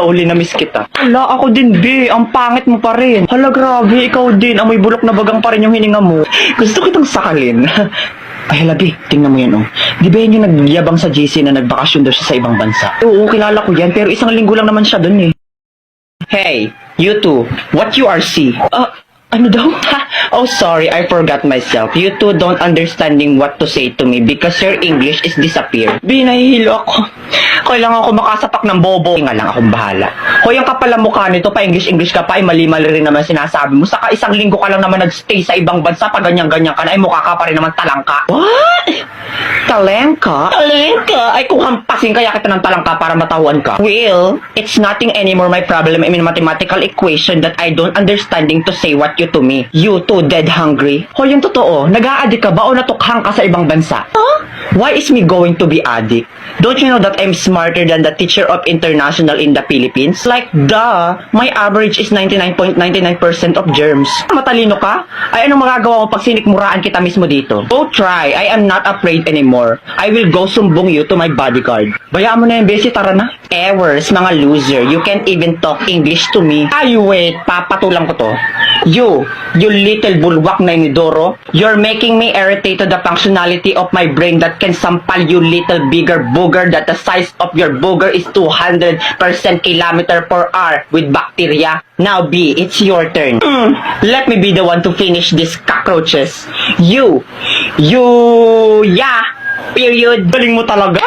Uli na miss kita. Hala, ako din, be. Ang pangit mo pa rin. Hala, grabe. Ikaw din. Amoy bulok na bagang pa rin yung hininga mo. Gusto kitang sakalin. Ay, hala, be. Tingnan mo yan, oh. Di ba yan yung nagyabang sa JC na nagbakasyon daw siya sa ibang bansa? Oo, kilala ko yan. Pero isang linggo lang naman siya dun, eh. Hey, you two. What you are see? Ano daw? Oh, sorry, I forgot myself. You two don't understanding what to say to me because your English is disappear. Binahilo ako. Kailangan ako makasapak ng bobo. Nga lang akong bahala. Hoy, ang kapal ang mukha nito, pa English ka pa, ay mali-mali rin naman sinasabi mo. Saka isang linggo ka lang naman nagstay sa ibang bansa, pa ganyan-ganyan ka na, ay mukha ka pa rin naman talangka. What? Talengka? Talengka? Ay kung hampasin kaya kita ng talangka para matauan ka. Well, it's nothing anymore my problem. I mean, mathematical equation that I don't understanding to say what you to me. You too dead hungry. Hoy, yung totoo, nag-a-addict ka ba o natukhang ka sa ibang bansa? Huh? Why is me going to be addict? Don't you know that I'm smarter than the teacher of international in the Philippines? Like, duh, my average is 99.99% of germs. Matalino ka? Ay, anong magagawa mo pag sinikmuraan kita mismo dito? Go try. I am not afraid anymore. I will go sumbong you to my bodyguard. Bayaan mo na yung besi, tara na. Ewers, mga loser. You can't even talk English to me. Ay, wait. Papatulang ko to. You little bulwak na inidoro. You're making me irritate to the functionality of my brain that can sampal you little bigger booger that the size of your booger is 200% kilometer per hour with bacteria. Now B, it's your turn. Let me be the one to finish these cockroaches. Yeah, period. Galing mo talaga.